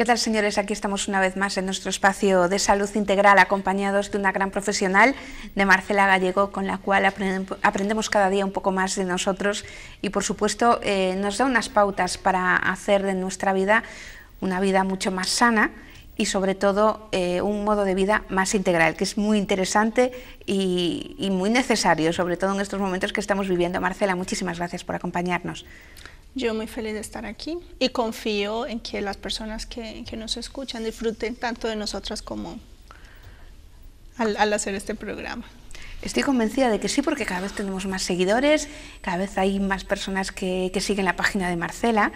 ¿Qué tal, señores? Aquí estamos una vez más en nuestro espacio de salud integral, acompañados de una gran profesional, de Marcela Gallego, con la cual aprendemos cada día un poco más de nosotros y, por supuesto, nos da unas pautas para hacer de nuestra vida una vida mucho más sana y, sobre todo, un modo de vida más integral, que es muy interesante y muy necesario, sobre todo en estos momentos que estamos viviendo. Marcela, muchísimas gracias por acompañarnos. Yo muy feliz de estar aquí y confío en que las personas que nos escuchan disfruten tanto de nosotras como al hacer este programa. Estoy convencida de que sí, porque cada vez tenemos más seguidores, cada vez hay más personas que siguen la página de Marcela,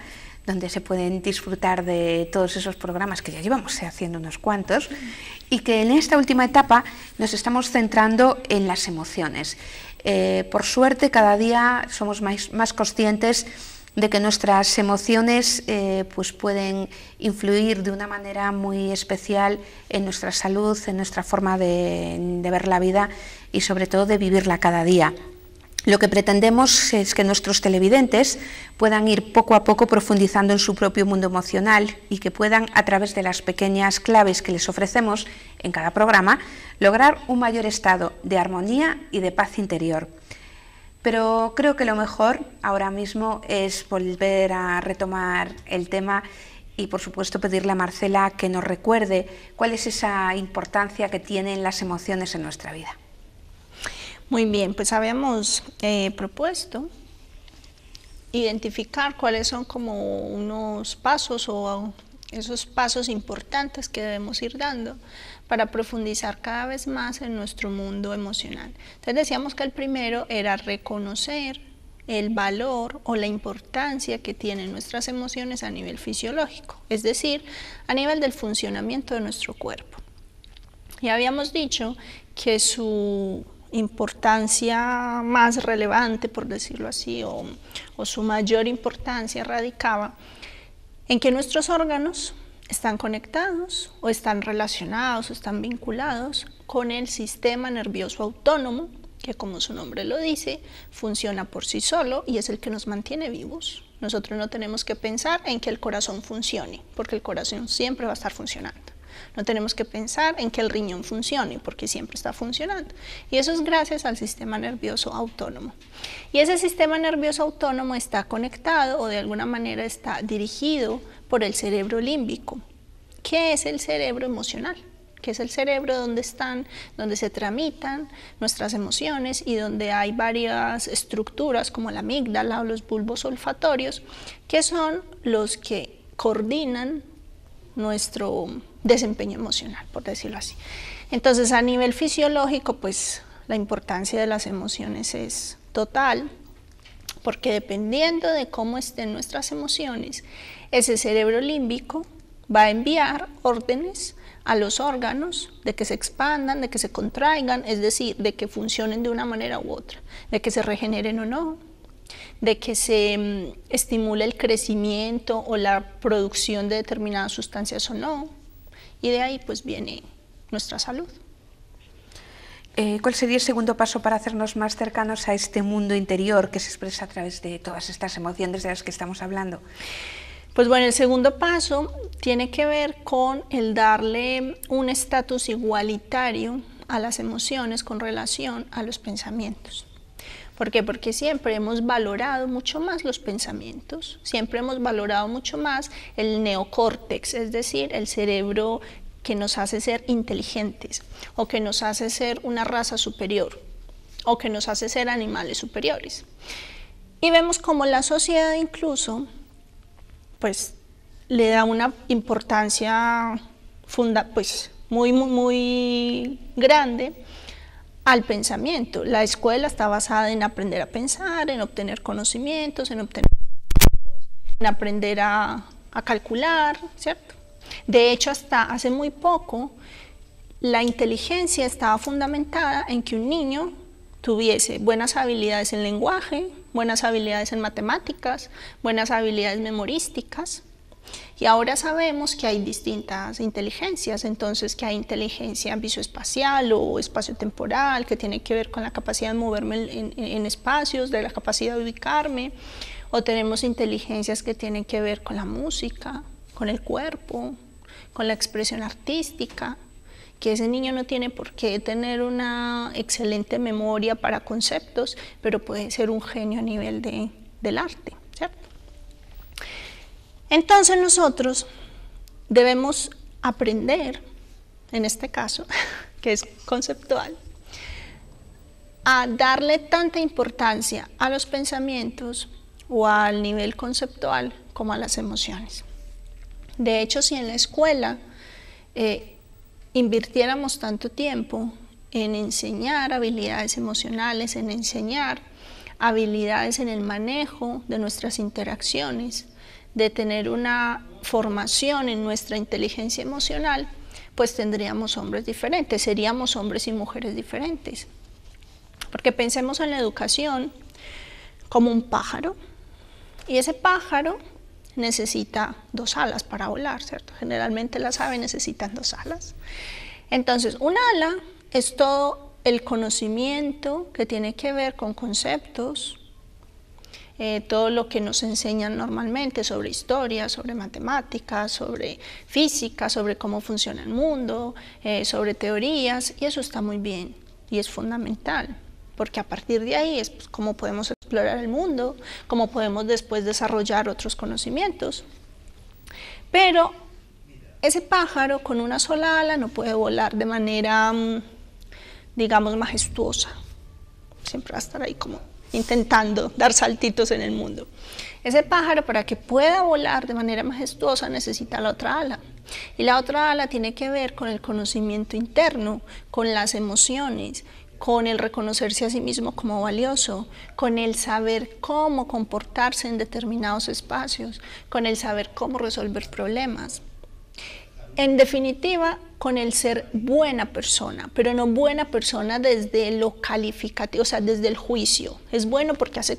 donde se pueden disfrutar de todos esos programas que ya llevamos haciendo unos cuantos, y que en esta última etapa nos estamos centrando en las emociones. Por suerte, cada día somos más conscientes de que nuestras emociones pues pueden influir de una manera muy especial en nuestra salud, en nuestra forma de ver la vida y sobre todo de vivirla cada día. Lo que pretendemos es que nuestros televidentes puedan ir poco a poco profundizando en su propio mundo emocional y que puedan, a través de las pequeñas claves que les ofrecemos en cada programa, lograr un mayor estado de armonía y de paz interior. Pero creo que lo mejor ahora mismo es volver a retomar el tema y, por supuesto, pedirle a Marcela que nos recuerde cuál es esa importancia que tienen las emociones en nuestra vida. Muy bien, pues habíamos propuesto identificar cuáles son como unos pasos o esos pasos importantes que debemos ir dando para profundizar cada vez más en nuestro mundo emocional. Entonces decíamos que el primero era reconocer el valor o la importancia que tienen nuestras emociones a nivel fisiológico, es decir, a nivel del funcionamiento de nuestro cuerpo. Ya habíamos dicho que su importancia más relevante, por decirlo así, o su mayor importancia radicaba en que nuestros órganos están conectados o están relacionados o están vinculados con el sistema nervioso autónomo, que, como su nombre lo dice, funciona por sí solo y es el que nos mantiene vivos. Nosotros no tenemos que pensar en que el corazón funcione, porque el corazón siempre va a estar funcionando. No tenemos que pensar en que el riñón funcione, porque siempre está funcionando. Y eso es gracias al sistema nervioso autónomo. Y ese sistema nervioso autónomo está conectado o de alguna manera está dirigido por el cerebro límbico, que es el cerebro emocional, que es el cerebro donde se tramitan nuestras emociones y donde hay varias estructuras como la amígdala o los bulbos olfatorios, que son los que coordinan nuestro desempeño emocional, por decirlo así. Entonces, a nivel fisiológico, pues la importancia de las emociones es total, porque dependiendo de cómo estén nuestras emociones, ese cerebro límbico va a enviar órdenes a los órganos de que se expandan, de que se contraigan, es decir, de que funcionen de una manera u otra, de que se regeneren o no, de que se estimule el crecimiento o la producción de determinadas sustancias o no, y de ahí pues viene nuestra salud. ¿Cuál sería el segundo paso para hacernos más cercanos a este mundo interior que se expresa a través de todas estas emociones de las que estamos hablando? Pues bueno, el segundo paso tiene que ver con el darle un estatus igualitario a las emociones con relación a los pensamientos. ¿Por qué? Porque siempre hemos valorado mucho más los pensamientos, siempre hemos valorado mucho más el neocórtex, es decir, el cerebro que nos hace ser inteligentes o que nos hace ser una raza superior o que nos hace ser animales superiores. Y vemos como la sociedad incluso pues le da una importancia muy grande al pensamiento. La escuela está basada en aprender a pensar, en obtener conocimientos, en aprender a calcular, ¿cierto? De hecho, hasta hace muy poco, la inteligencia estaba fundamentada en que un niño tuviese buenas habilidades en lenguaje, buenas habilidades en matemáticas, buenas habilidades memorísticas. Y ahora sabemos que hay distintas inteligencias, entonces que hay inteligencia visoespacial o espaciotemporal, que tiene que ver con la capacidad de moverme en espacios, de la capacidad de ubicarme, o tenemos inteligencias que tienen que ver con la música, con el cuerpo, con la expresión artística, que ese niño no tiene por qué tener una excelente memoria para conceptos, pero puede ser un genio a nivel del arte, ¿cierto? Entonces nosotros debemos aprender, en este caso, que es conceptual, a darle tanta importancia a los pensamientos o al nivel conceptual como a las emociones. De hecho, si en la escuela invirtiéramos tanto tiempo en enseñar habilidades emocionales, en enseñar habilidades en el manejo de nuestras interacciones, de tener una formación en nuestra inteligencia emocional, pues tendríamos hombres diferentes, seríamos hombres y mujeres diferentes. Porque pensemos en la educación como un pájaro, y ese pájaro necesita 2 alas para volar, ¿cierto? Generalmente las aves necesitan 2 alas. Entonces, un ala es todo el conocimiento que tiene que ver con conceptos, todo lo que nos enseñan normalmente sobre historia, sobre matemáticas, sobre física, sobre cómo funciona el mundo, sobre teorías, y eso está muy bien y es fundamental, porque a partir de ahí es cómo podemos explorar el mundo, cómo podemos después desarrollar otros conocimientos. Pero ese pájaro con una sola ala no puede volar de manera, digamos, majestuosa. Siempre va a estar ahí como intentando dar saltitos en el mundo. Ese pájaro, para que pueda volar de manera majestuosa, necesita la otra ala. Y la otra ala tiene que ver con el conocimiento interno, con las emociones, con el reconocerse a sí mismo como valioso, con el saber cómo comportarse en determinados espacios, con el saber cómo resolver problemas. En definitiva, con el ser buena persona, pero no buena persona desde lo calificativo, o sea, desde el juicio. Es bueno porque hace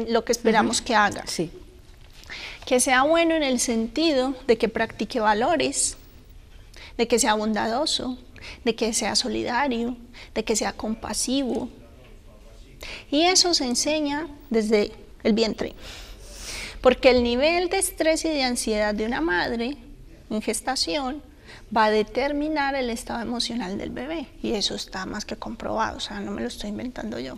lo que esperamos que haga. Sí. Que sea bueno en el sentido de que practique valores, de que sea bondadoso, de que sea solidario, de que sea compasivo. Y eso se enseña desde el vientre. Porque el nivel de estrés y de ansiedad de una madre en gestación va a determinar el estado emocional del bebé, y eso está más que comprobado, o sea, no me lo estoy inventando yo.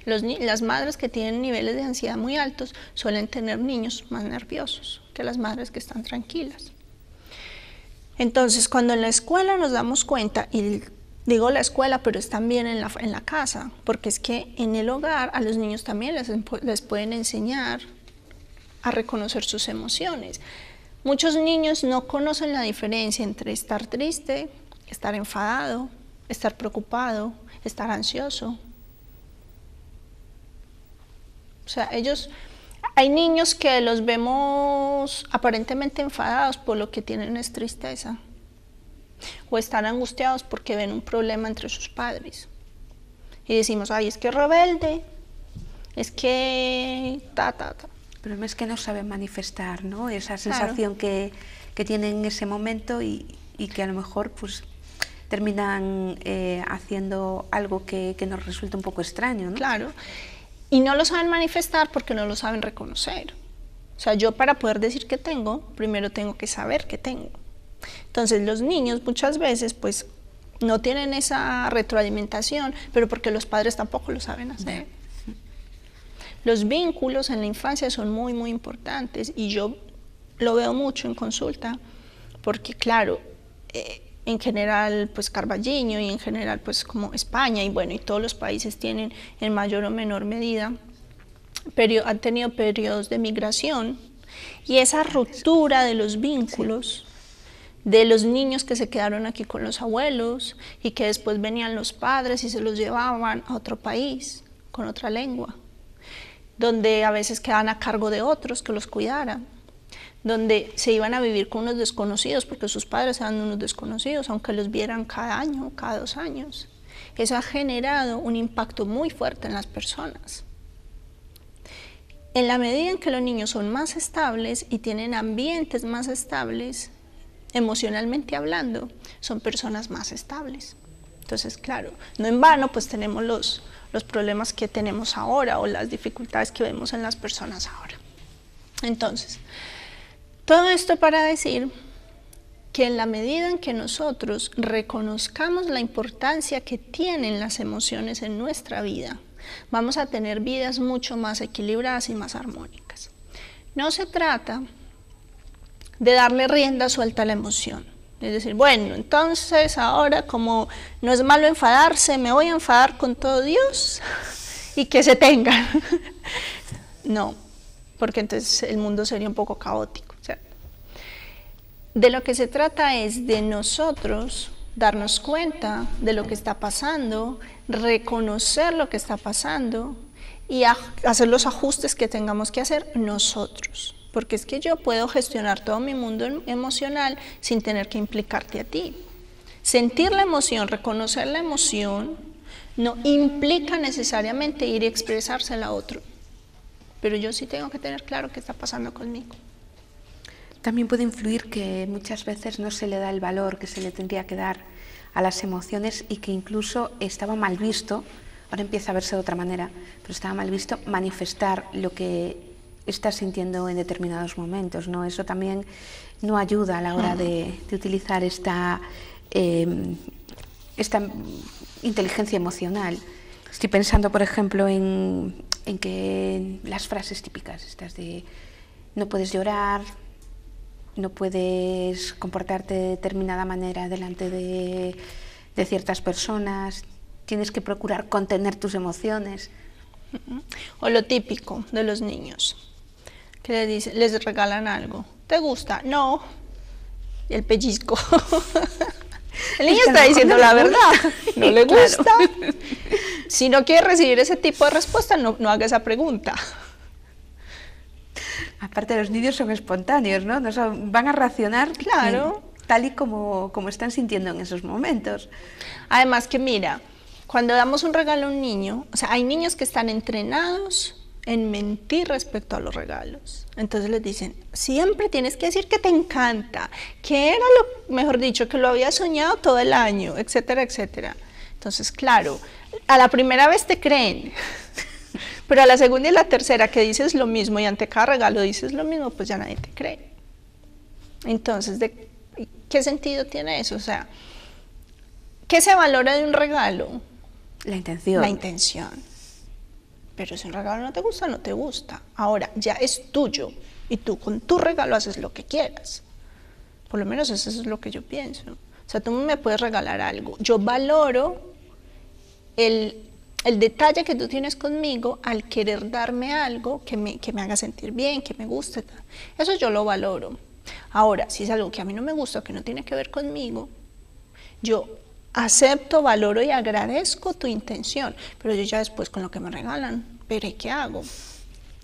Las madres que tienen niveles de ansiedad muy altos suelen tener niños más nerviosos que las madres que están tranquilas. Entonces, cuando en la escuela nos damos cuenta, y digo la escuela, pero es también en la casa, porque es que en el hogar a los niños también les pueden enseñar a reconocer sus emociones. Muchos niños no conocen la diferencia entre estar triste, estar enfadado, estar preocupado, estar ansioso. O sea, hay niños que los vemos aparentemente enfadados por lo que tienen es tristeza, o están angustiados porque ven un problema entre sus padres. Y decimos, ay, es que es rebelde, es que Pero es que no saben manifestar, ¿no? Esa sensación que tienen en ese momento y que a lo mejor pues terminan haciendo algo que nos resulta un poco extraño, ¿no? Claro, y no lo saben manifestar porque no lo saben reconocer. O sea, yo para poder decir que tengo, primero tengo que saber que tengo. Entonces los niños muchas veces pues no tienen esa retroalimentación, pero porque los padres tampoco lo saben hacer. Los vínculos en la infancia son muy, muy importantes, y yo lo veo mucho en consulta, porque claro, en general pues Carballiño y en general pues como España y bueno, y todos los países tienen en mayor o menor medida, han tenido periodos de migración, y esa ruptura de los vínculos, de los niños que se quedaron aquí con los abuelos y que después venían los padres y se los llevaban a otro país con otra lengua, donde a veces quedaban a cargo de otros que los cuidaran, donde se iban a vivir con unos desconocidos porque sus padres eran unos desconocidos, aunque los vieran cada año, cada 2 años. Eso ha generado un impacto muy fuerte en las personas. En la medida en que los niños son más estables y tienen ambientes más estables, emocionalmente hablando, son personas más estables. Entonces, claro, no en vano pues tenemos los problemas que tenemos ahora o las dificultades que vemos en las personas ahora. Entonces, Todo esto para decir que en la medida en que nosotros reconozcamos la importancia que tienen las emociones en nuestra vida, vamos a tener vidas mucho más equilibradas y más armónicas. No se trata de darle rienda suelta a la emoción. Es decir, bueno, entonces ahora como no es malo enfadarse, me voy a enfadar con todo Dios y que se tengan. No, porque entonces el mundo sería un poco caótico, ¿cierto? De lo que se trata es de nosotros darnos cuenta de lo que está pasando, reconocer lo que está pasando y hacer los ajustes que tengamos que hacer nosotros. Porque es que yo puedo gestionar todo mi mundo emocional sin tener que implicarte a ti. Sentir la emoción, reconocer la emoción, no implica necesariamente ir y expresársela a otro. Pero yo sí tengo que tener claro qué está pasando conmigo. También puede influir que muchas veces no se le da el valor que se le tendría que dar a las emociones y que incluso estaba mal visto, ahora empieza a verse de otra manera, pero estaba mal visto manifestar lo que estás sintiendo en determinados momentos, ¿no? Eso también no ayuda a la hora de utilizar esta inteligencia emocional. Estoy pensando, por ejemplo, en que las frases típicas, estas de no puedes llorar, no puedes comportarte de determinada manera delante de ciertas personas, tienes que procurar contener tus emociones. O lo típico de los niños, que les regalan algo. ¿Te gusta? No. Y el pellizco. El niño está diciendo la verdad, no le gusta. Claro. Si no quiere recibir ese tipo de respuesta, no haga esa pregunta. Aparte, los niños son espontáneos, ¿no? Van a reaccionar claro, tal y como están sintiendo en esos momentos. Además que mira, cuando damos un regalo a un niño, o sea, hay niños que están entrenados en mentir respecto a los regalos. Entonces les dicen, siempre tienes que decir que te encanta, que era lo, mejor dicho, que lo había soñado todo el año, etcétera, etcétera. Entonces, claro, a la primera vez te creen, pero a la segunda y la tercera que dices lo mismo y ante cada regalo dices lo mismo, pues ya nadie te cree. Entonces, ¿qué sentido tiene eso? O sea, ¿qué se valora de un regalo? La intención. La intención. Pero si un regalo no te gusta, no te gusta. Ahora, ya es tuyo y tú con tu regalo haces lo que quieras. Por lo menos eso es lo que yo pienso. O sea, tú me puedes regalar algo. Yo valoro el detalle que tú tienes conmigo al querer darme algo que me haga sentir bien, que me guste. Eso yo lo valoro. Ahora, si es algo que a mí no me gusta o que no tiene que ver conmigo, yo acepto, valoro y agradezco tu intención, pero yo ya después con lo que me regalan, veré qué hago.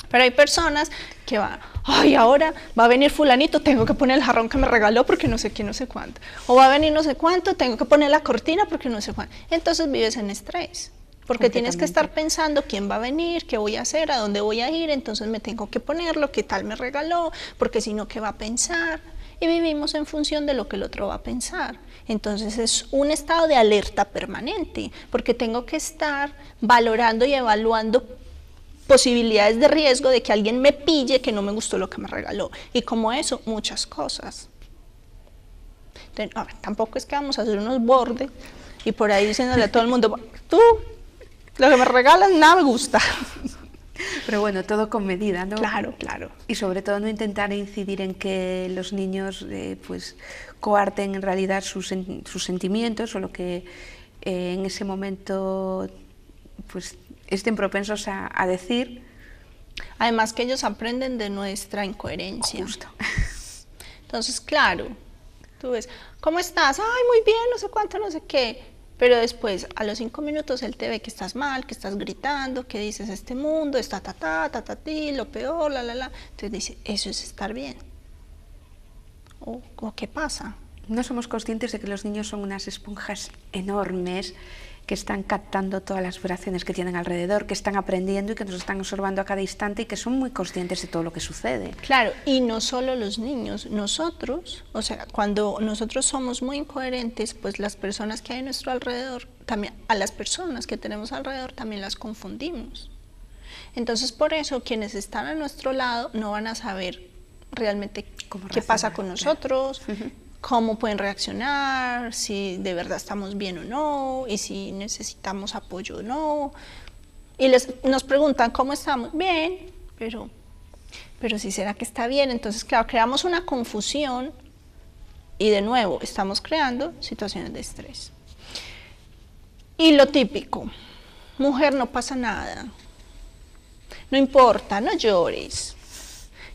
Pero hay personas que van, ay, ahora va a venir fulanito, tengo que poner el jarrón que me regaló porque no sé qué, no sé cuánto. O va a venir no sé cuánto, tengo que poner la cortina porque no sé cuánto. Entonces vives en estrés, porque tienes que estar pensando quién va a venir, qué voy a hacer, a dónde voy a ir, entonces me tengo que ponerlo, qué tal me regaló, porque si no, ¿qué va a pensar? Y vivimos en función de lo que el otro va a pensar. Entonces es un estado de alerta permanente, porque tengo que estar valorando y evaluando posibilidades de riesgo de que alguien me pille que no me gustó lo que me regaló. Y como eso, muchas cosas. Entonces, a ver, tampoco es que vamos a hacer unos bordes y por ahí diciéndole a todo el mundo, tú, lo que me regalas nada me gusta. Pero bueno, todo con medida, ¿no? Claro, claro. Y sobre todo no intentar incidir en que los niños pues coarten en realidad sus sentimientos o lo que en ese momento pues estén propensos a decir. Además que ellos aprenden de nuestra incoherencia. Justo. Entonces, claro, tú ves, ¿cómo estás? Ay, muy bien, no sé cuánto, no sé qué. Pero después, a los 5 minutos, él te ve que estás mal, que estás gritando, que dices, este mundo está ti, lo peor, la. Entonces dice, eso es estar bien. ¿O qué pasa? No somos conscientes de que los niños son unas esponjas enormes que están captando todas las vibraciones que tienen alrededor, que están aprendiendo y que nos están observando a cada instante y que son muy conscientes de todo lo que sucede. Claro, y no solo los niños, nosotros, o sea, cuando nosotros somos muy incoherentes, pues las personas que hay a nuestro alrededor, también a las personas que tenemos alrededor también las confundimos. Entonces, por eso, quienes están a nuestro lado no van a saber realmente qué pasa con nosotros, cómo pueden reaccionar, si de verdad estamos bien o no, y si necesitamos apoyo o no. Y nos preguntan cómo estamos, bien, pero si será que está bien. Entonces, claro, creamos una confusión y de nuevo estamos creando situaciones de estrés. Y lo típico, mujer, no pasa nada, no importa, no llores,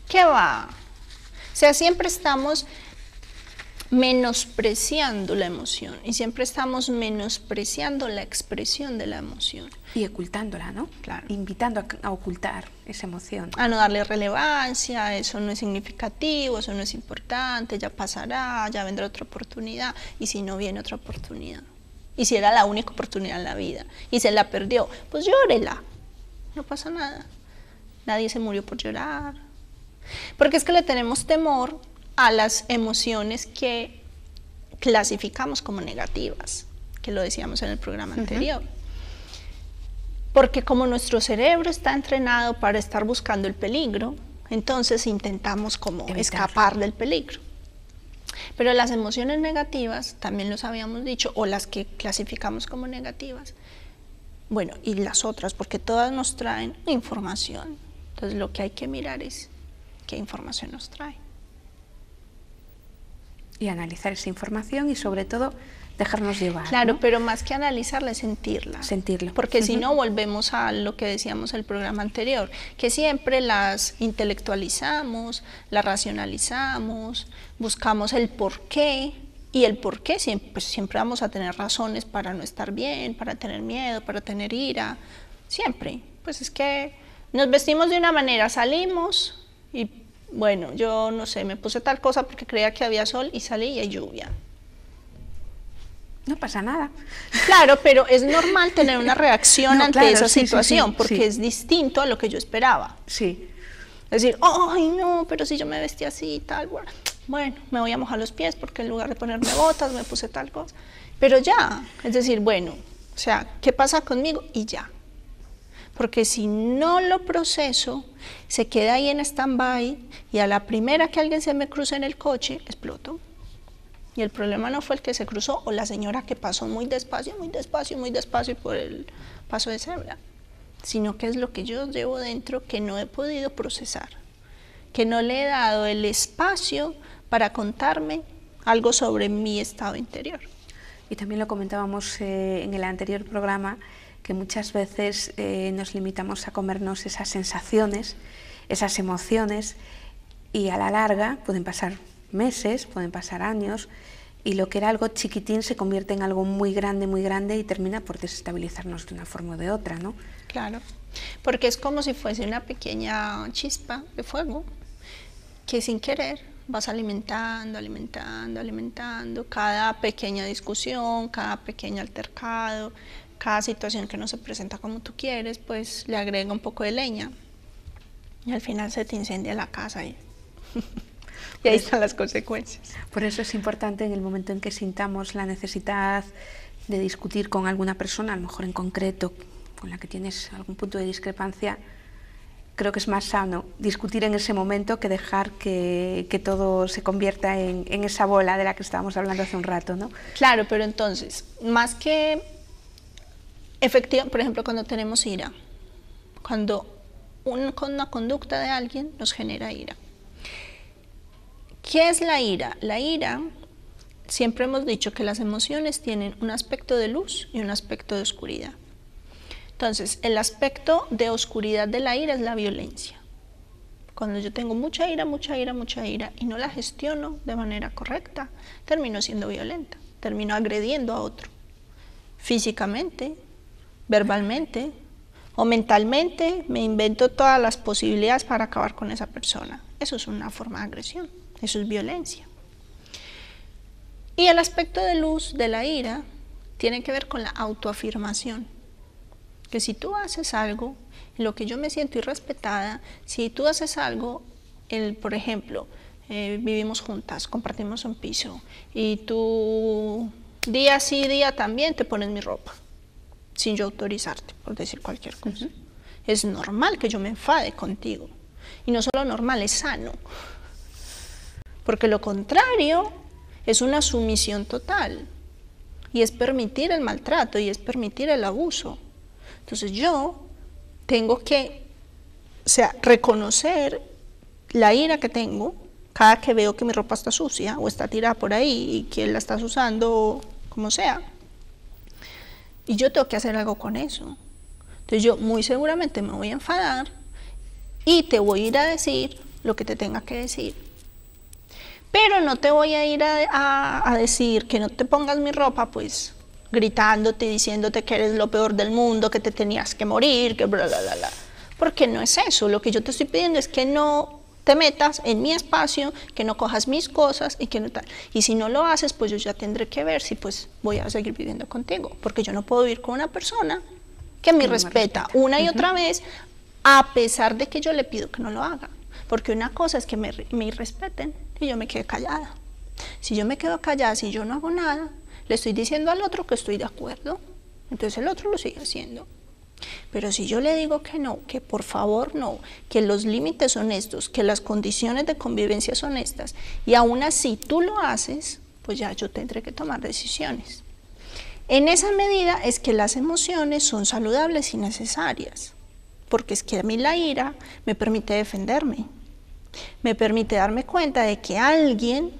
¿qué va? O sea, siempre estamos menospreciando la emoción y siempre estamos menospreciando la expresión de la emoción. Y ocultándola, ¿no? Claro. Invitando a ocultar esa emoción. A no darle relevancia, eso no es significativo, eso no es importante, ya pasará, ya vendrá otra oportunidad, y si no viene otra oportunidad, y si era la única oportunidad en la vida, y se la perdió, pues llórela, no pasa nada, nadie se murió por llorar, porque es que le tenemos temor a las emociones que clasificamos como negativas, que lo decíamos en el programa anterior. Porque como nuestro cerebro está entrenado para estar buscando el peligro, entonces intentamos como escapar del peligro. Pero las emociones negativas, también los habíamos dicho, o las que clasificamos como negativas, bueno, y las otras, porque todas nos traen información. Entonces lo que hay que mirar es qué información nos trae. Y analizar esa información y sobre todo dejarnos llevar. Claro, ¿no? Pero más que analizarla es sentirla. Sentirlo. Porque si no, volvemos a lo que decíamos en el programa anterior, que siempre las intelectualizamos, las racionalizamos, buscamos el porqué, y el porqué siempre vamos a tener razones para no estar bien, para tener miedo, para tener ira, siempre. Pues es que nos vestimos de una manera, salimos y bueno, yo no sé, me puse tal cosa porque creía que había sol y salí y hay lluvia. No pasa nada. Claro, pero es normal tener una reacción ante esa situación, porque es distinto a lo que yo esperaba. Sí. Es decir, ay no, pero si yo me vestí así y tal, bueno, me voy a mojar los pies porque en lugar de ponerme botas me puse tal cosa. Pero ya, es decir, bueno, o sea, ¿qué pasa conmigo? Y ya. Porque si no lo proceso, se queda ahí en stand-by y a la primera que alguien se me cruce en el coche, exploto. Y el problema no fue el que se cruzó o la señora que pasó muy despacio por el paso de cebra, sino que es lo que yo llevo dentro que no he podido procesar, que no le he dado el espacio para contarme algo sobre mi estado interior. Y también lo comentábamos en el anterior programa, que muchas veces nos limitamos a comernos esas sensaciones, esas emociones, y a la larga pueden pasar meses, pueden pasar años, y lo que era algo chiquitín se convierte en algo muy grande y termina por desestabilizarnos de una forma o de otra, ¿no? Claro, porque es como si fuese una pequeña chispa de fuego que sin querer vas alimentando cada pequeña discusión, cada pequeño altercado, cada situación que no se presenta como tú quieres, pues le agrega un poco de leña y al final se te incendia la casa y ahí están las consecuencias. Por eso es importante en el momento en que sintamos la necesidad de discutir con alguna persona, a lo mejor en concreto, con la que tienes algún punto de discrepancia, creo que es más sano discutir en ese momento que dejar que todo se convierta en esa bola de la que estábamos hablando hace un rato, ¿no? Claro, pero entonces, más que efectivo, por ejemplo, cuando tenemos ira, cuando una conducta de alguien nos genera ira. ¿Qué es la ira? La ira, siempre hemos dicho que las emociones tienen un aspecto de luz y un aspecto de oscuridad. Entonces, el aspecto de oscuridad de la ira es la violencia. Cuando yo tengo mucha ira y no la gestiono de manera correcta, termino siendo violenta, termino agrediendo a otro, físicamente, verbalmente o mentalmente, me invento todas las posibilidades para acabar con esa persona. Eso es una forma de agresión. Eso es violencia. Y el aspecto de luz de la ira tiene que ver con la autoafirmación. Que si tú haces algo en lo que yo me siento irrespetada, si tú haces algo, por ejemplo, vivimos juntas, compartimos un piso, y tú día sí, día también te pones mi ropa, sin yo autorizarte, por decir cualquier cosa. Es normal que yo me enfade contigo. Y no solo normal, es sano. porque lo contrario es una sumisión total y es permitir el maltrato y es permitir el abuso. Entonces yo tengo que, o sea, reconocer la ira que tengo cada que veo que mi ropa está sucia o está tirada por ahí y que la estás usando como sea. Y yo tengo que hacer algo con eso. Entonces yo muy seguramente me voy a enfadar y te voy a ir a decir lo que te tenga que decir. Pero no te voy a ir a decir que no te pongas mi ropa, pues gritándote, diciéndote que eres lo peor del mundo, que te tenías que morir, que bla, bla, bla, bla. Porque no es eso. Lo que yo te estoy pidiendo es que no te metas en mi espacio, que no cojas mis cosas y que no tal. Y si no lo haces, pues yo ya tendré que ver si pues voy a seguir viviendo contigo. Porque yo no puedo vivir con una persona que me respeta una y otra vez, a pesar de que yo le pido que no lo haga. Porque una cosa es que me irrespeten y yo me quede callada. Si yo me quedo callada, si yo no hago nada, le estoy diciendo al otro que estoy de acuerdo, entonces el otro lo sigue haciendo. Pero si yo le digo que no, que por favor no, que los límites son estos, que las condiciones de convivencia son estas, y aún así tú lo haces, pues ya yo tendré que tomar decisiones. En esa medida es que las emociones son saludables y necesarias, porque es que a mí la ira me permite defenderme, me permite darme cuenta de que alguien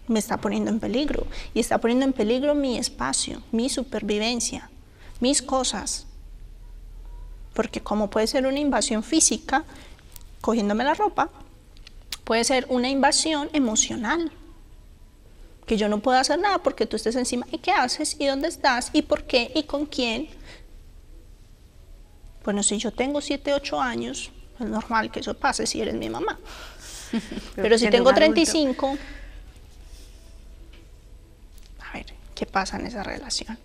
me está poniendo en peligro, y está poniendo en peligro mi espacio, mi supervivencia, mis cosas. Porque como puede ser una invasión física, cogiéndome la ropa, puede ser una invasión emocional. Que yo no puedo hacer nada porque tú estés encima. ¿Y qué haces? ¿Y dónde estás? ¿Y por qué? ¿Y con quién? Bueno, si yo tengo 7, 8 años, es normal que eso pase si eres mi mamá. Pero si tengo 35, a ver, ¿qué pasa en esa relación?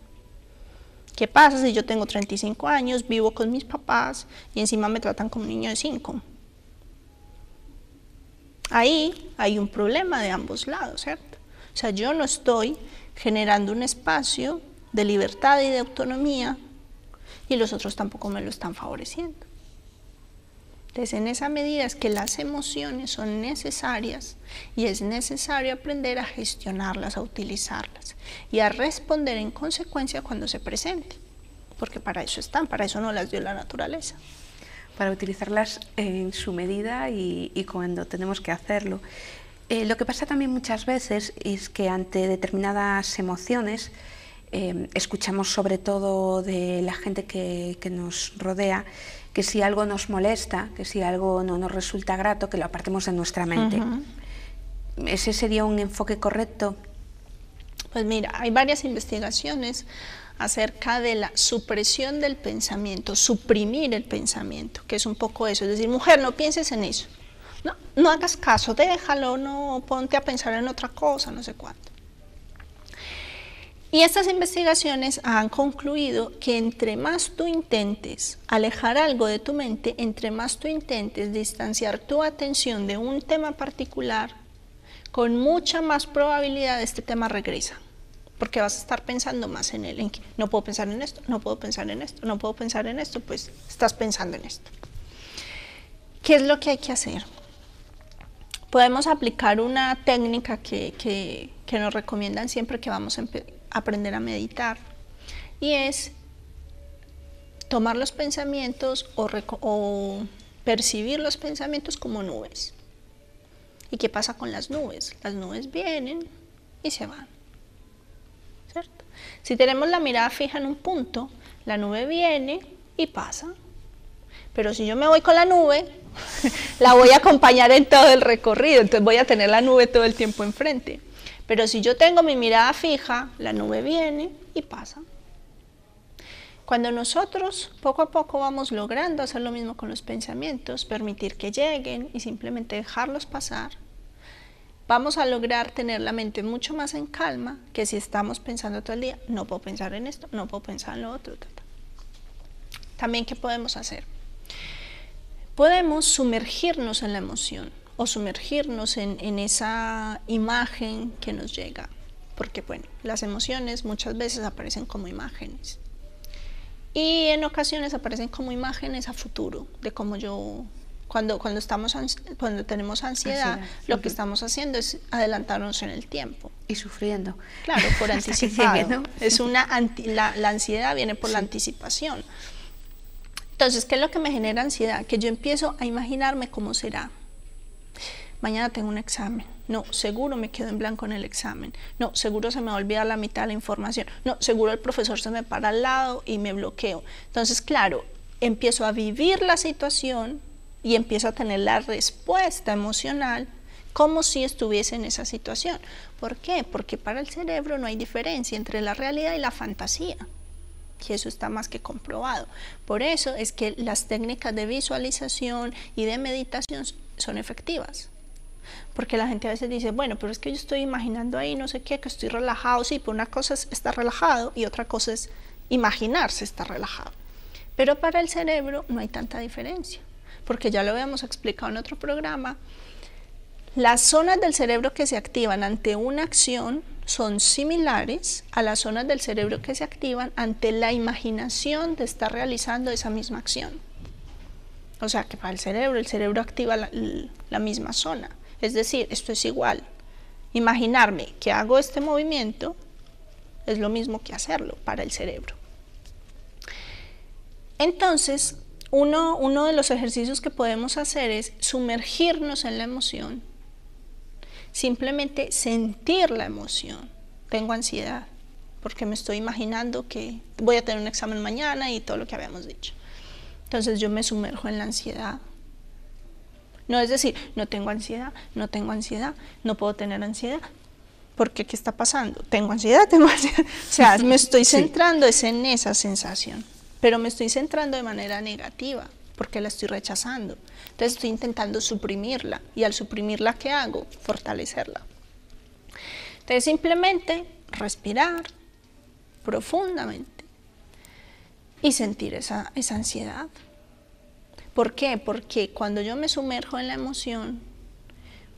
¿Qué pasa si yo tengo 35 años, vivo con mis papás y encima me tratan como un niño de 5? Ahí hay un problema de ambos lados, ¿cierto? O sea, yo no estoy generando un espacio de libertad y de autonomía y los otros tampoco me lo están favoreciendo. Entonces, en esa medida es que las emociones son necesarias y es necesario aprender a gestionarlas, a utilizarlas y a responder en consecuencia cuando se presenten, porque para eso están, para eso no las dio la naturaleza. Para utilizarlas en su medida y cuando tenemos que hacerlo. Lo que pasa también muchas veces es que ante determinadas emociones, escuchamos sobre todo de la gente que nos rodea, que si algo nos molesta, que si algo no nos resulta grato, que lo apartemos de nuestra mente. ¿Ese sería un enfoque correcto? Pues mira, hay varias investigaciones acerca de la supresión del pensamiento, suprimir el pensamiento, que es un poco eso, es decir, mujer, no pienses en eso, no hagas caso, déjalo, no ponte a pensar en otra cosa, no sé cuánto. Y estas investigaciones han concluido que entre más tú intentes alejar algo de tu mente, entre más tú intentes distanciar tu atención de un tema particular, con mucha más probabilidad este tema regresa. Porque vas a estar pensando más en él, en que no puedo pensar en esto, no puedo pensar en esto, no puedo pensar en esto, pues estás pensando en esto. ¿Qué es lo que hay que hacer? Podemos aplicar una técnica que nos recomiendan siempre que vamos a aprender a meditar, y es tomar los pensamientos o percibir los pensamientos como nubes. ¿Y qué pasa con las nubes? Las nubes vienen y se van, ¿cierto? Si tenemos la mirada fija en un punto, la nube viene y pasa. Pero si yo me voy con la nube, la voy a acompañar en todo el recorrido, entonces voy a tener la nube todo el tiempo enfrente. Pero si yo tengo mi mirada fija, la nube viene y pasa. Cuando nosotros poco a poco vamos logrando hacer lo mismo con los pensamientos, permitir que lleguen y simplemente dejarlos pasar, vamos a lograr tener la mente mucho más en calma que si estamos pensando todo el día, no puedo pensar en esto, no puedo pensar en lo otro. También, ¿qué podemos hacer? Podemos sumergirnos en la emoción o sumergirnos en esa imagen que nos llega, porque bueno, las emociones muchas veces aparecen como imágenes y en ocasiones aparecen como imágenes a futuro de cómo yo cuando tenemos ansiedad, lo que estamos haciendo es adelantarnos en el tiempo. Y sufriendo. Claro, por anticipado. La ansiedad viene por la anticipación. Entonces, ¿qué es lo que me genera ansiedad? Que yo empiezo a imaginarme cómo será. Mañana tengo un examen. No, seguro me quedo en blanco en el examen. No, seguro se me va a olvidar la mitad de la información. No, seguro el profesor se me para al lado y me bloqueo. Entonces, claro, empiezo a vivir la situación y empiezo a tener la respuesta emocional como si estuviese en esa situación. ¿Por qué? Porque para el cerebro no hay diferencia entre la realidad y la fantasía. Y eso está más que comprobado. Por eso es que las técnicas de visualización y de meditación son efectivas. Porque la gente a veces dice, bueno, pero es que yo estoy imaginando ahí no sé qué, que estoy relajado. Sí, pero una cosa es estar relajado y otra cosa es imaginarse estar relajado. Pero para el cerebro no hay tanta diferencia, porque ya lo habíamos explicado en otro programa. Las zonas del cerebro que se activan ante una acción son similares a las zonas del cerebro que se activan ante la imaginación de estar realizando esa misma acción. O sea que para el cerebro activa la misma zona. Es decir, esto es igual. Imaginarme que hago este movimiento es lo mismo que hacerlo para el cerebro. Entonces, uno de los ejercicios que podemos hacer es sumergirnos en la emoción. Simplemente sentir la emoción. Tengo ansiedad porque me estoy imaginando que voy a tener un examen mañana y todo lo que habíamos dicho. Entonces yo me sumerjo en la ansiedad. No es decir, no tengo ansiedad, no puedo tener ansiedad. Porque ¿qué está pasando? Tengo ansiedad. O sea, me estoy centrando es en esa sensación, pero me estoy centrando de manera negativa porque la estoy rechazando. Entonces estoy intentando suprimirla y al suprimirla, ¿qué hago? Fortalecerla. Entonces simplemente respirar profundamente y sentir esa ansiedad. ¿Por qué? Porque cuando yo me sumerjo en la emoción,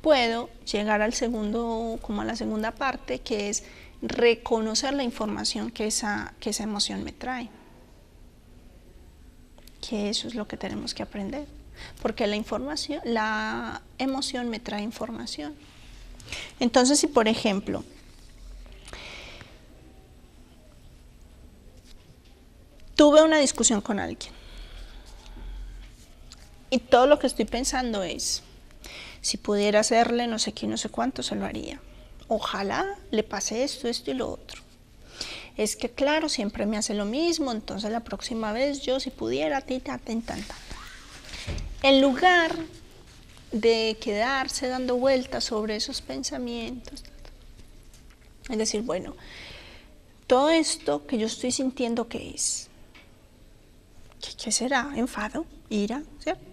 puedo llegar a la segunda parte, que es reconocer la información que esa emoción me trae. Que eso es lo que tenemos que aprender. Porque la emoción me trae información. Entonces, si por ejemplo, tuve una discusión con alguien y todo lo que estoy pensando es, si pudiera hacerle no sé qué, no sé cuánto, se lo haría. Ojalá le pase esto y lo otro. Es que claro, siempre me hace lo mismo, entonces la próxima vez yo si pudiera, en lugar de quedarse dando vueltas sobre esos pensamientos, es decir, bueno, todo esto que yo estoy sintiendo, ¿qué es? ¿Qué será? ¿Enfado? ¿Ira? ¿Cierto?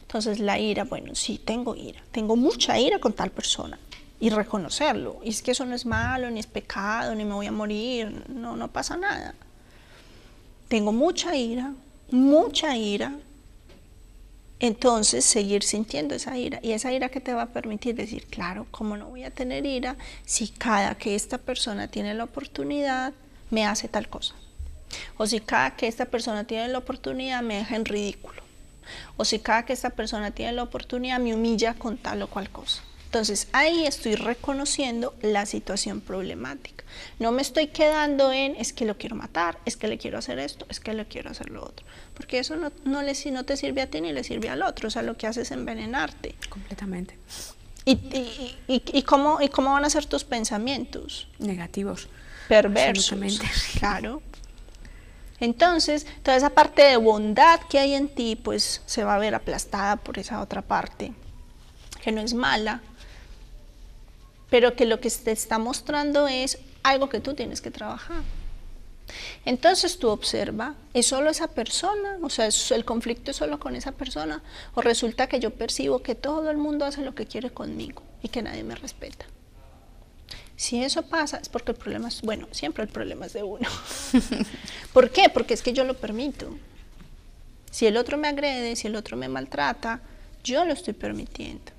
Entonces la ira, bueno, sí, tengo ira, tengo mucha ira con tal persona. Y reconocerlo, y es que eso no es malo, ni es pecado, ni me voy a morir, no pasa nada. Tengo mucha ira, entonces seguir sintiendo esa ira, y esa ira que te va a permitir decir, claro, ¿cómo no voy a tener ira si cada que esta persona tiene la oportunidad me hace tal cosa? O si cada que esta persona tiene la oportunidad me deja en ridículo, o si cada que esta persona tiene la oportunidad me humilla con tal o cual cosa. Entonces ahí estoy reconociendo la situación problemática. No me estoy quedando en, es que lo quiero matar, es que le quiero hacer esto, es que le quiero hacer lo otro. Porque eso no te sirve a ti ni le sirve al otro. O sea, lo que hace es envenenarte. Completamente. ¿Y cómo van a ser tus pensamientos? Negativos. Perversos. Absolutamente. Claro. Entonces, toda esa parte de bondad que hay en ti, pues se va a ver aplastada por esa otra parte, que no es mala, pero que lo que te está mostrando es algo que tú tienes que trabajar. Entonces tú observa, ¿es solo esa persona? O sea, ¿el conflicto es solo con esa persona? ¿O resulta que yo percibo que todo el mundo hace lo que quiere conmigo y que nadie me respeta? Si eso pasa, es porque el problema es, bueno, siempre el problema es de uno. ¿Por qué? Porque es que yo lo permito. Si el otro me agrede, si el otro me maltrata, yo lo estoy permitiendo.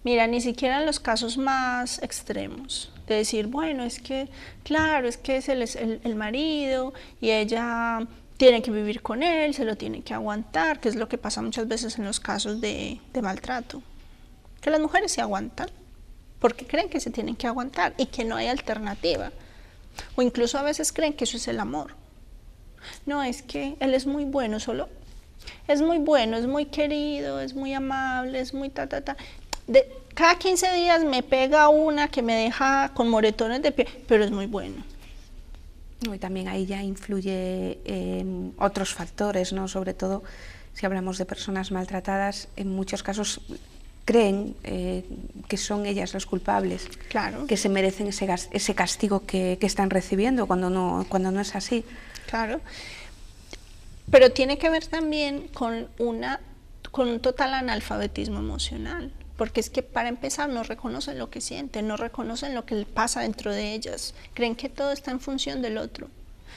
Mira, ni siquiera en los casos más extremos, de decir, bueno, es que, claro, es que es el marido y ella tiene que vivir con él, se lo tiene que aguantar, que es lo que pasa muchas veces en los casos de maltrato, que las mujeres se aguantan porque creen que se tienen que aguantar y que no hay alternativa, o incluso a veces creen que eso es el amor. No, es que él es muy bueno, solo es muy bueno, es muy querido, es muy amable, es muy cada 15 días me pega una que me deja con moretones de pie, pero es muy bueno. Y también ahí ya influye otros factores, ¿no? Sobre todo si hablamos de personas maltratadas, en muchos casos creen que son ellas las culpables, claro, que se merecen ese castigo que están recibiendo cuando no es así. Claro, pero tiene que ver también con un total analfabetismo emocional, porque es que para empezar no reconocen lo que sienten, no reconocen lo que pasa dentro de ellas, creen que todo está en función del otro.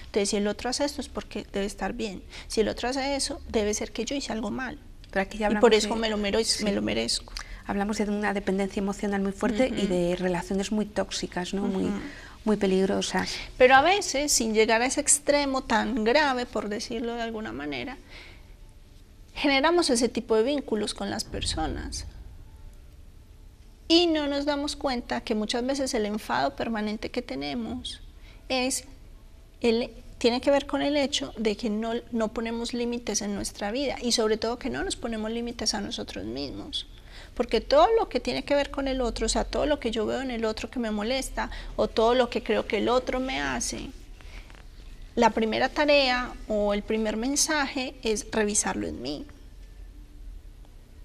Entonces, si el otro hace esto es porque debe estar bien, si el otro hace eso, debe ser que yo hice algo mal, pero aquí ya y por eso me lo merezco. Hablamos de una dependencia emocional muy fuerte y de relaciones muy tóxicas, ¿no? Muy peligrosas. Pero a veces, sin llegar a ese extremo tan grave, por decirlo de alguna manera, generamos ese tipo de vínculos con las personas. Y no nos damos cuenta que muchas veces el enfado permanente que tenemos tiene que ver con el hecho de que no ponemos límites en nuestra vida y sobre todo que no nos ponemos límites a nosotros mismos. Porque todo lo que tiene que ver con el otro, o sea, todo lo que yo veo en el otro que me molesta o todo lo que creo que el otro me hace, la primera tarea o el primer mensaje es revisarlo en mí.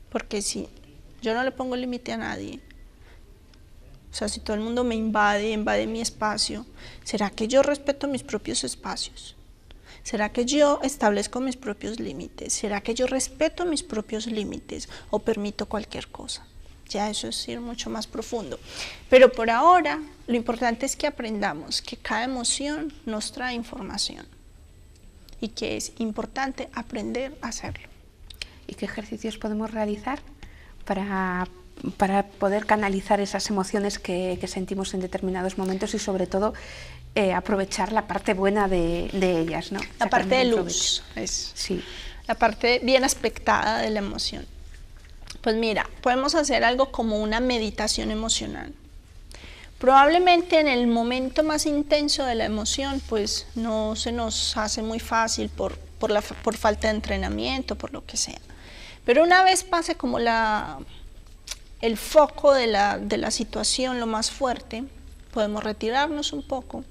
Porque si yo no le pongo límite a nadie, o sea, si todo el mundo me invade mi espacio, ¿será que yo respeto mis propios espacios? ¿Será que yo establezco mis propios límites? ¿Será que yo respeto mis propios límites o permito cualquier cosa? Ya eso es ir mucho más profundo. Pero por ahora, lo importante es que aprendamos que cada emoción nos trae información y que es importante aprender a hacerlo. ¿Y qué ejercicios podemos realizar para poder canalizar esas emociones que sentimos en determinados momentos y sobre todo aprovechar la parte buena de ellas, ¿no? La parte de luz, sí. La parte bien aspectada de la emoción. Pues mira, podemos hacer algo como una meditación emocional. Probablemente en el momento más intenso de la emoción, pues no se nos hace muy fácil por falta de entrenamiento, por lo que sea. Pero una vez pase como el foco de la situación, lo más fuerte, podemos retirarnos un poco.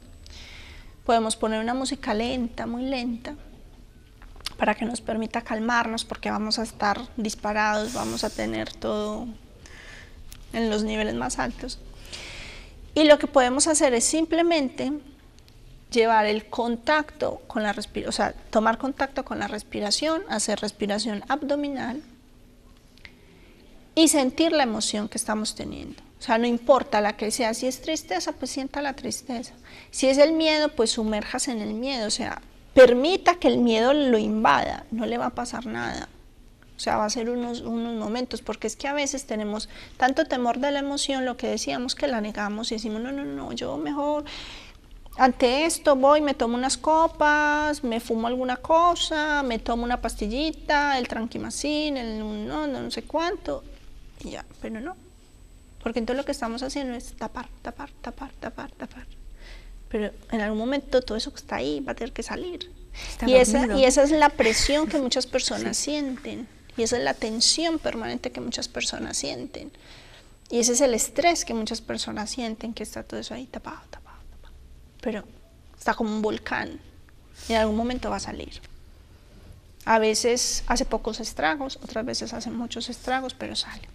Podemos poner una música lenta, muy lenta, para que nos permita calmarnos, porque vamos a estar disparados, vamos a tener todo en los niveles más altos. Y lo que podemos hacer es simplemente llevar el contacto con la respiración, o sea, tomar contacto con la respiración, hacer respiración abdominal y sentir la emoción que estamos teniendo. O sea, no importa la que sea, si es tristeza, pues sienta la tristeza. Si es el miedo, pues sumérjase en el miedo, o sea, permita que el miedo lo invada, no le va a pasar nada. O sea, va a ser unos momentos, porque es que a veces tenemos tanto temor de la emoción, lo que decíamos, que la negamos y decimos, no, yo mejor ante esto voy, me tomo unas copas, me fumo alguna cosa, me tomo una pastillita, el tranquimacín, no sé cuánto, y ya, pero no. Porque entonces lo que estamos haciendo es tapar. Pero en algún momento todo eso que está ahí va a tener que salir. Y esa es la presión que muchas personas sienten. Y esa es la tensión permanente que muchas personas sienten. Y ese es el estrés que muchas personas sienten, que está todo eso ahí tapado. Pero está como un volcán. Y en algún momento va a salir. A veces hace pocos estragos, otras veces hace muchos estragos, pero sale.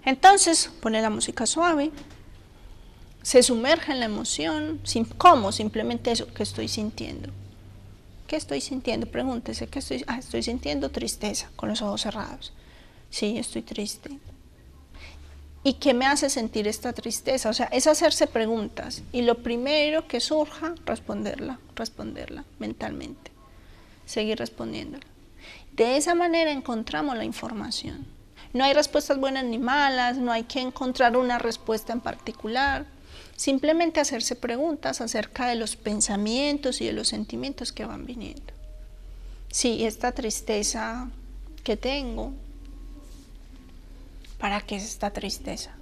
Entonces, pone la música suave, se sumerge en la emoción. ¿Cómo? Simplemente eso, ¿qué estoy sintiendo? ¿Qué estoy sintiendo? Pregúntese, ¿qué estoy sintiendo tristeza, con los ojos cerrados. Sí, estoy triste. ¿Y qué me hace sentir esta tristeza? O sea, es hacerse preguntas. Y lo primero que surja, responderla mentalmente. Seguir respondiéndola. De esa manera encontramos la información. No hay respuestas buenas ni malas, no hay que encontrar una respuesta en particular. Simplemente hacerse preguntas acerca de los pensamientos y de los sentimientos que van viniendo. Sí, esta tristeza que tengo, ¿para qué es esta tristeza?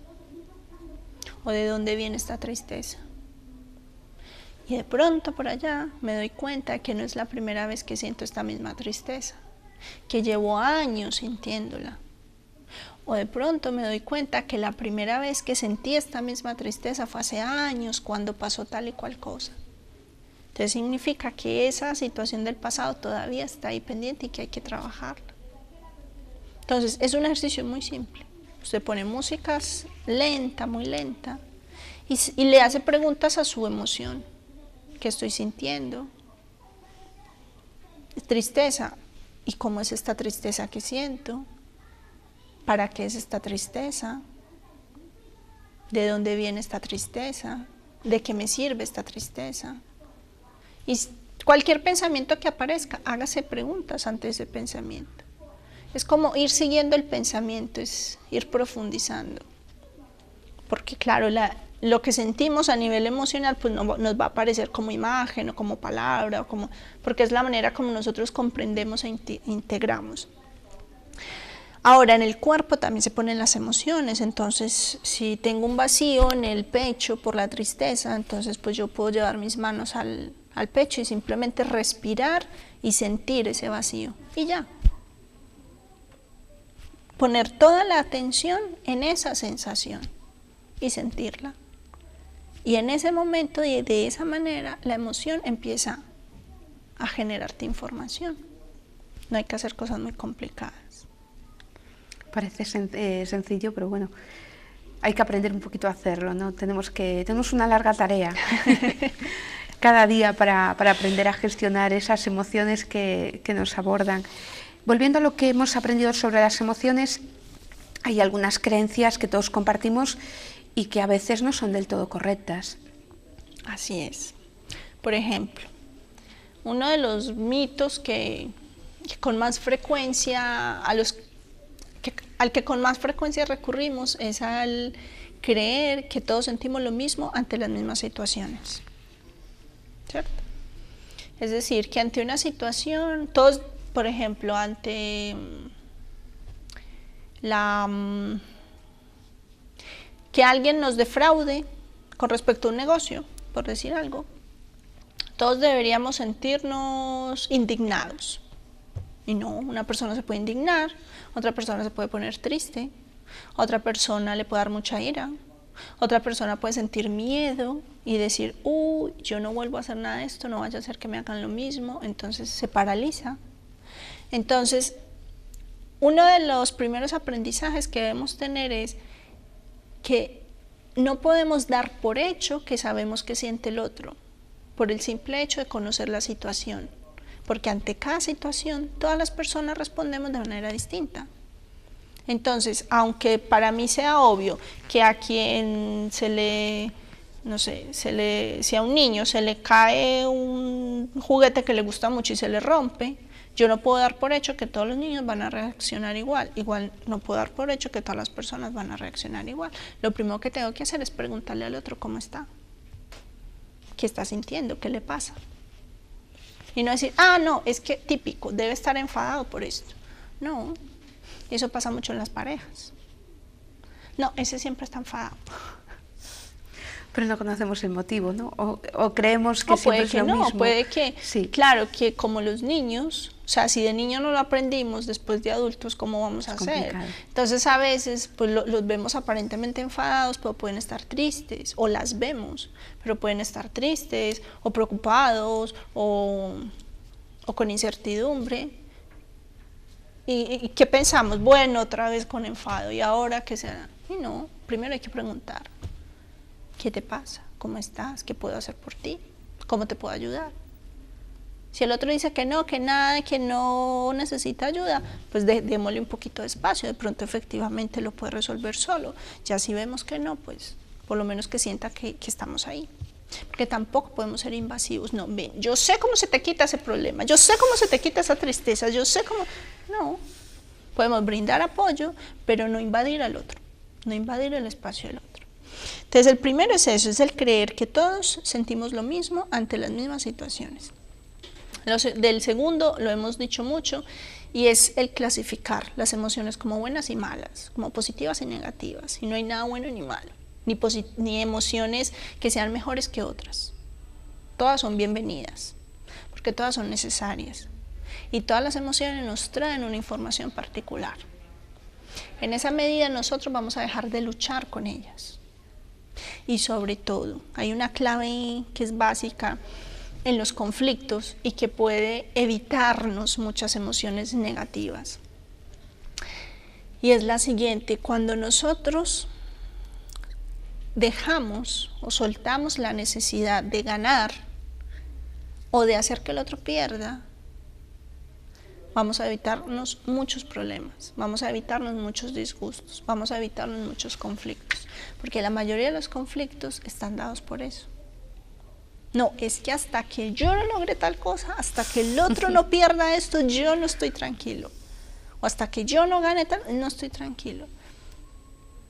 ¿O de dónde viene esta tristeza? Y de pronto por allá me doy cuenta que no es la primera vez que siento esta misma tristeza, que llevo años sintiéndola. O de pronto me doy cuenta que la primera vez que sentí esta misma tristeza fue hace años, cuando pasó tal y cual cosa. Entonces significa que esa situación del pasado todavía está ahí pendiente y que hay que trabajarla. Entonces es un ejercicio muy simple. Usted pone músicas lenta, muy lenta, y le hace preguntas a su emoción. ¿Qué estoy sintiendo? Tristeza. ¿Y cómo es esta tristeza que siento? ¿Para qué es esta tristeza? ¿De dónde viene esta tristeza? ¿De qué me sirve esta tristeza? Y cualquier pensamiento que aparezca, hágase preguntas ante ese pensamiento. Es como ir siguiendo el pensamiento, es ir profundizando. Porque claro, lo que sentimos a nivel emocional pues no nos va a aparecer como imagen o como palabra, porque es la manera como nosotros comprendemos e integramos. Ahora, en el cuerpo también se ponen las emociones, entonces si tengo un vacío en el pecho por la tristeza, entonces pues yo puedo llevar mis manos al pecho y simplemente respirar y sentir ese vacío, y ya. Poner toda la atención en esa sensación y sentirla. Y en ese momento y de esa manera la emoción empieza a generarte información. No hay que hacer cosas muy complicadas. Parece sencillo, pero bueno, hay que aprender un poquito a hacerlo, ¿no? Tenemos una larga tarea cada día para aprender a gestionar esas emociones que nos abordan. Volviendo a lo que hemos aprendido sobre las emociones, hay algunas creencias que todos compartimos y que a veces no son del todo correctas. Así es. Por ejemplo, uno de los mitos que con más frecuencia al que con más frecuencia recurrimos es al creer que todos sentimos lo mismo ante las mismas situaciones, ¿cierto? Es decir, que ante una situación, todos, por ejemplo, ante que alguien nos defraude con respecto a un negocio, por decir algo, todos deberíamos sentirnos indignados. Y no, una persona se puede indignar, otra persona se puede poner triste, otra persona le puede dar mucha ira, otra persona puede sentir miedo y decir, uy, yo no vuelvo a hacer nada de esto, no vaya a ser que me hagan lo mismo, entonces se paraliza. Entonces, uno de los primeros aprendizajes que debemos tener es que no podemos dar por hecho que sabemos qué siente el otro, por el simple hecho de conocer la situación. Porque ante cada situación todas las personas respondemos de manera distinta. Entonces, aunque para mí sea obvio que a quien si a un niño se le cae un juguete que le gusta mucho y se le rompe, yo no puedo dar por hecho que todos los niños van a reaccionar igual. Igual no puedo dar por hecho que todas las personas van a reaccionar igual. Lo primero que tengo que hacer es preguntarle al otro cómo está, qué está sintiendo, qué le pasa. Y no decir, no, es que típico, debe estar enfadado por esto. No, eso pasa mucho en las parejas. No, ese siempre está enfadado. Pero no conocemos el motivo, ¿no? O creemos que siempre es lo mismo. Puede que, sí. Claro, que como los niños, o sea, si de niño no lo aprendimos, después de adultos, ¿cómo vamos a hacer? Entonces, a veces, pues los vemos aparentemente enfadados, pero pueden estar tristes, o las vemos, pero pueden estar tristes, o preocupados, o con incertidumbre. ¿Y qué pensamos? Bueno, otra vez con enfado, ¿y ahora qué será? Y no, primero hay que preguntar. ¿Qué te pasa? ¿Cómo estás? ¿Qué puedo hacer por ti? ¿Cómo te puedo ayudar? Si el otro dice que no, que nada, que no necesita ayuda, pues démosle un poquito de espacio, de pronto efectivamente lo puede resolver solo. Ya si vemos que no, pues por lo menos que sienta que estamos ahí. Porque tampoco podemos ser invasivos. No, ven, yo sé cómo se te quita ese problema, yo sé cómo se te quita esa tristeza, yo sé cómo... No, podemos brindar apoyo, pero no invadir al otro, no invadir el espacio del otro. Entonces el primero es eso, es el creer que todos sentimos lo mismo ante las mismas situaciones. Del segundo lo hemos dicho mucho y es el clasificar las emociones como buenas y malas, como positivas y negativas, y no hay nada bueno ni malo, ni emociones que sean mejores que otras. Todas son bienvenidas, porque todas son necesarias y todas las emociones nos traen una información particular. En esa medida nosotros vamos a dejar de luchar con ellas. Y sobre todo, hay una clave que es básica en los conflictos y que puede evitarnos muchas emociones negativas. Y es la siguiente: cuando nosotros dejamos o soltamos la necesidad de ganar o de hacer que el otro pierda, vamos a evitarnos muchos problemas, vamos a evitarnos muchos disgustos, vamos a evitarnos muchos conflictos, porque la mayoría de los conflictos están dados por eso. No, es que hasta que yo no logre tal cosa, hasta que el otro no pierda esto, yo no estoy tranquilo. O hasta que yo no gane tal, no estoy tranquilo.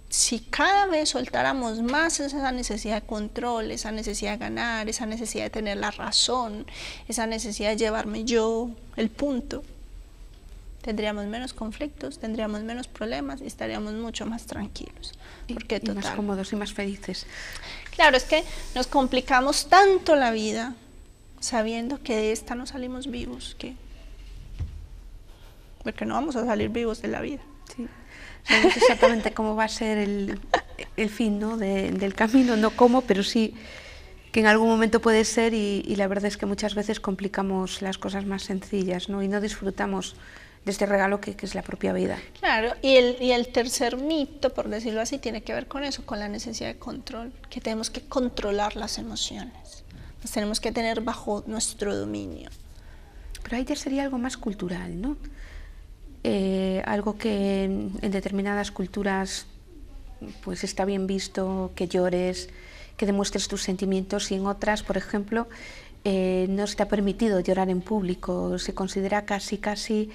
Si cada vez soltáramos más esa necesidad de control, esa necesidad de ganar, esa necesidad de tener la razón, esa necesidad de llevarme yo el punto, tendríamos menos conflictos, tendríamos menos problemas y estaríamos mucho más tranquilos. Porque y más cómodos y más felices. Claro, es que nos complicamos tanto la vida sabiendo que de esta no salimos vivos, porque no vamos a salir vivos de la vida. Sí. Sabemos exactamente cómo va a ser el fin, ¿no? del camino, no cómo, pero sí que en algún momento puede ser, y la verdad es que muchas veces complicamos las cosas más sencillas, ¿no? Y no disfrutamos de este regalo que es la propia vida. Claro, y el tercer mito, por decirlo así, tiene que ver con eso, con la necesidad de control, que tenemos que controlar las emociones, las tenemos que tener bajo nuestro dominio. Pero ahí ya sería algo más cultural, ¿no? Algo que en determinadas culturas pues está bien visto, que llores, que demuestres tus sentimientos, y en otras, por ejemplo, no está permitido llorar en público, se considera casi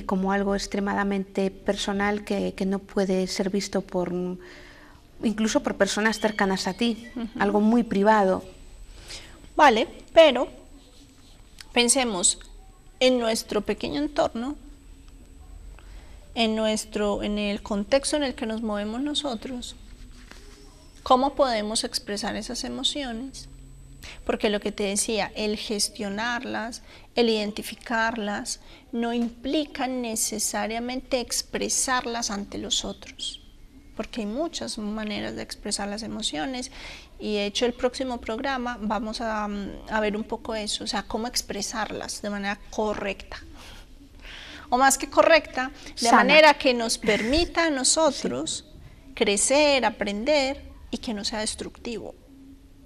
como algo extremadamente personal que no puede ser visto incluso por personas cercanas a ti, algo muy privado. Vale, pero pensemos en nuestro pequeño entorno, en el contexto en el que nos movemos nosotros, cómo podemos expresar esas emociones. Porque lo que te decía, el gestionarlas, el identificarlas, no implica necesariamente expresarlas ante los otros, porque hay muchas maneras de expresar las emociones, y de hecho el próximo programa vamos a ver un poco eso, o sea, cómo expresarlas de manera correcta, o más que correcta, de sana, manera que nos permita a nosotros crecer, aprender, y que no sea destructivo.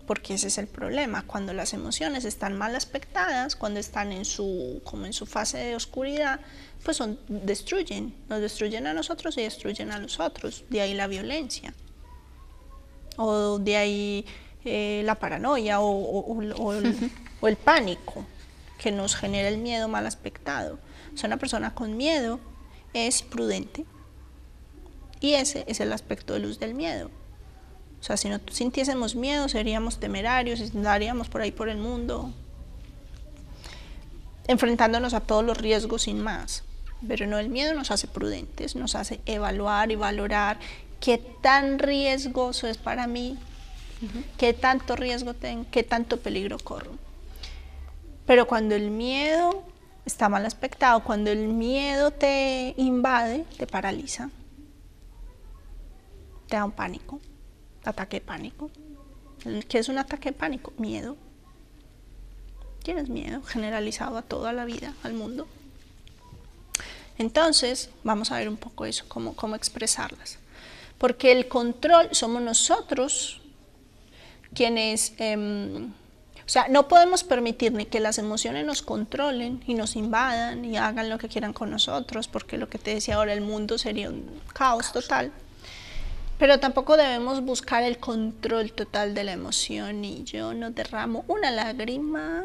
Porque ese es el problema, cuando las emociones están mal aspectadas, cuando están como en su fase de oscuridad, pues nos destruyen a nosotros y destruyen a los otros. De ahí la violencia, o de ahí la paranoia, o el pánico que nos genera el miedo mal aspectado. O sea, una persona con miedo es prudente, y ese es el aspecto de luz del miedo. O sea, si no sintiésemos miedo, seríamos temerarios y andaríamos por ahí por el mundo enfrentándonos a todos los riesgos sin más. Pero no, el miedo nos hace prudentes, nos hace evaluar y valorar qué tan riesgoso es para mí, qué tanto riesgo tengo, qué tanto peligro corro. Pero cuando el miedo está mal aspectado, cuando el miedo te invade, te paraliza, te da un pánico. Ataque de pánico. ¿Qué es un ataque de pánico? Miedo. Tienes miedo generalizado a toda la vida, al mundo. Entonces, vamos a ver un poco eso, cómo expresarlas. Porque el control somos nosotros quienes... o sea, no podemos permitir ni que las emociones nos controlen y nos invadan y hagan lo que quieran con nosotros, porque lo que te decía ahora, el mundo sería un caos total. Pero tampoco debemos buscar el control total de la emoción, y yo no derramo una lágrima,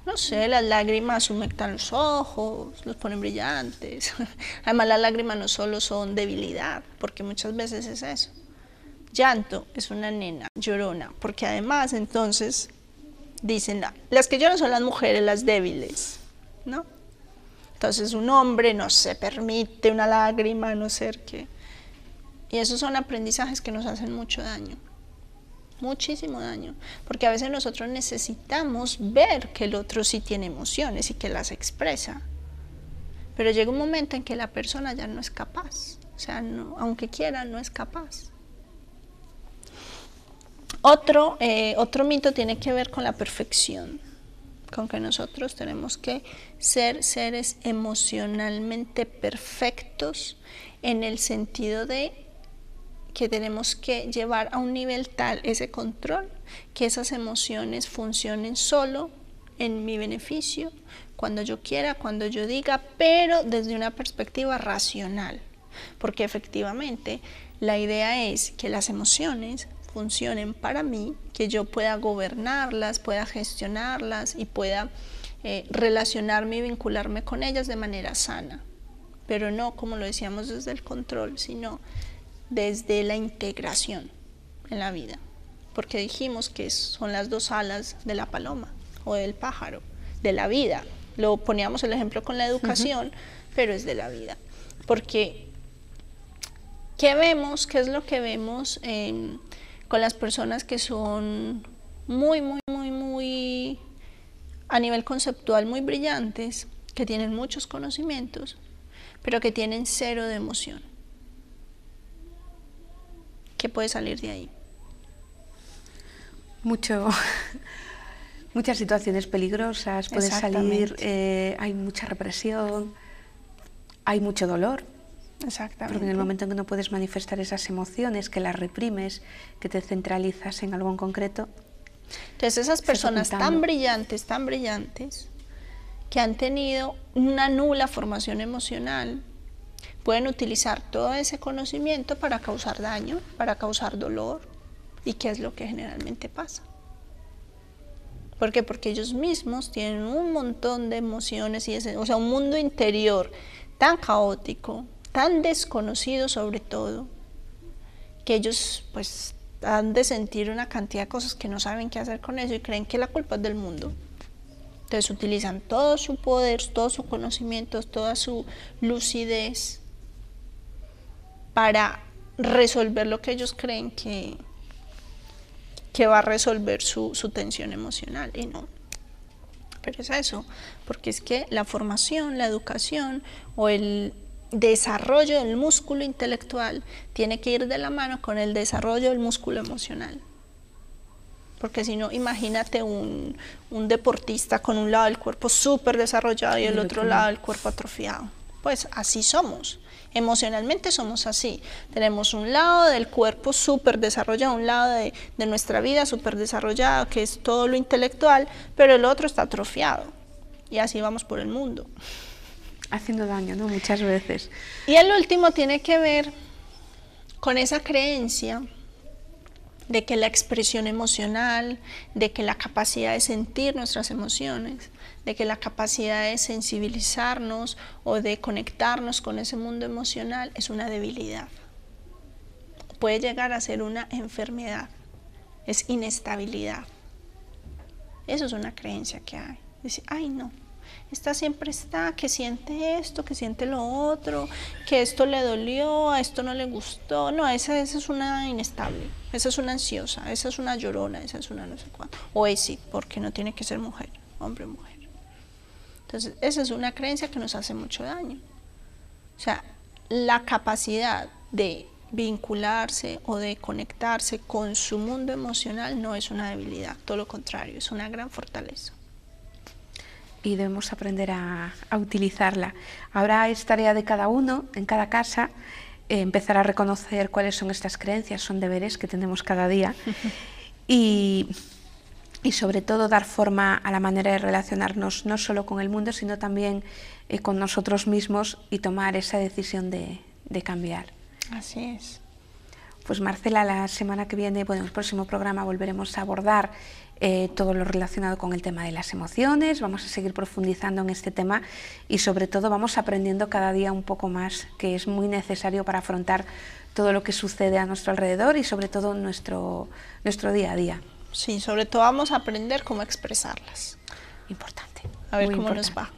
no sé, las lágrimas humectan los ojos, los ponen brillantes. Además, las lágrimas no solo son debilidad, porque muchas veces es eso. llanto es una nena llorona, porque además entonces dicen, las que lloran son las mujeres, las débiles, ¿no? Entonces un hombre no se permite una lágrima, a no ser que... Y esos son aprendizajes que nos hacen mucho daño, muchísimo daño, porque a veces nosotros necesitamos ver que el otro sí tiene emociones y que las expresa, pero llega un momento en que la persona ya no es capaz, o sea, no, aunque quiera, no es capaz. Otro mito tiene que ver con la perfección, con que nosotros tenemos que ser seres emocionalmente perfectos, en el sentido de que tenemos que llevar a un nivel tal ese control, que esas emociones funcionen solo en mi beneficio, cuando yo quiera, cuando yo diga, pero desde una perspectiva racional, porque efectivamente la idea es que las emociones funcionen para mí, que yo pueda gobernarlas, pueda gestionarlas y pueda relacionarme y vincularme con ellas de manera sana, pero no como lo decíamos desde el control, sino desde la integración en la vida, porque dijimos que son las dos alas de la paloma o del pájaro, de la vida. Lo poníamos el ejemplo con la educación, pero es de la vida, porque ¿qué vemos? ¿Qué es lo que vemos con las personas que son muy a nivel conceptual muy brillantes, que tienen muchos conocimientos, pero que tienen cero de emoción? ¿Qué puede salir de ahí? Muchas situaciones peligrosas, puede salir, hay mucha represión, hay mucho dolor. Exactamente. Porque en el momento en que no puedes manifestar esas emociones, que las reprimes, que te centralizas en algo en concreto. Entonces esas personas tan brillantes, que han tenido una nula formación emocional, pueden utilizar todo ese conocimiento para causar daño, para causar dolor. ¿Y qué es lo que generalmente pasa? ¿Por qué? Porque ellos mismos tienen un montón de emociones, o sea, un mundo interior tan caótico, tan desconocido sobre todo, que ellos pues han de sentir una cantidad de cosas que no saben qué hacer con eso y creen que la culpa es del mundo. Entonces utilizan todo su poder, todo su conocimiento, toda su lucidez para resolver lo que ellos creen que va a resolver su tensión emocional, y no. Pero es eso, porque es que la formación, la educación o el desarrollo del músculo intelectual tiene que ir de la mano con el desarrollo del músculo emocional. Porque si no, imagínate un deportista con un lado del cuerpo súper desarrollado y el otro lado del cuerpo atrofiado. Pues así somos. Emocionalmente somos así. Tenemos un lado del cuerpo súper desarrollado, un lado de nuestra vida súper desarrollado, que es todo lo intelectual, pero el otro está atrofiado. Y así vamos por el mundo. Haciendo daño, ¿no? Muchas veces. Y el último tiene que ver con esa creencia de que la expresión emocional, de que la capacidad de sentir nuestras emociones, de que la capacidad de sensibilizarnos o de conectarnos con ese mundo emocional es una debilidad. Puede llegar a ser una enfermedad, es inestabilidad. Eso es una creencia que hay. Decir, ay no, esta siempre está, que siente esto, que siente lo otro, que esto le dolió, a esto no le gustó. No, esa es una inestable, esa es una ansiosa, esa es una llorona, esa es una no sé cuánto. O ese, porque no tiene que ser mujer, hombre o mujer. Entonces, esa es una creencia que nos hace mucho daño. O sea, la capacidad de vincularse o de conectarse con su mundo emocional no es una debilidad, todo lo contrario, es una gran fortaleza. Y debemos aprender a utilizarla. Ahora es tarea de cada uno, en cada casa, empezar a reconocer cuáles son estas creencias, son deberes que tenemos cada día. Y sobre todo dar forma a la manera de relacionarnos no solo con el mundo, sino también con nosotros mismos y tomar esa decisión de cambiar. Así es. Pues Marcela, la semana que viene, bueno, en el próximo programa volveremos a abordar todo lo relacionado con el tema de las emociones, vamos a seguir profundizando en este tema y sobre todo vamos aprendiendo cada día un poco más, que es muy necesario para afrontar todo lo que sucede a nuestro alrededor y sobre todo nuestro día a día. Sí, sobre todo vamos a aprender cómo expresarlas. Importante. A ver muy cómo importante. nos va.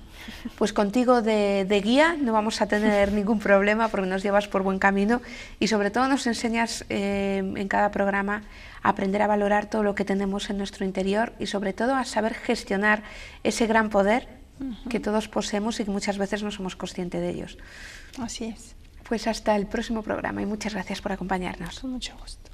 Pues contigo de guía no vamos a tener ningún problema porque nos llevas por buen camino y sobre todo nos enseñas en cada programa a aprender a valorar todo lo que tenemos en nuestro interior y sobre todo a saber gestionar ese gran poder que todos poseemos y que muchas veces no somos conscientes de ellos. Así es. Pues hasta el próximo programa y muchas gracias por acompañarnos. Con mucho gusto.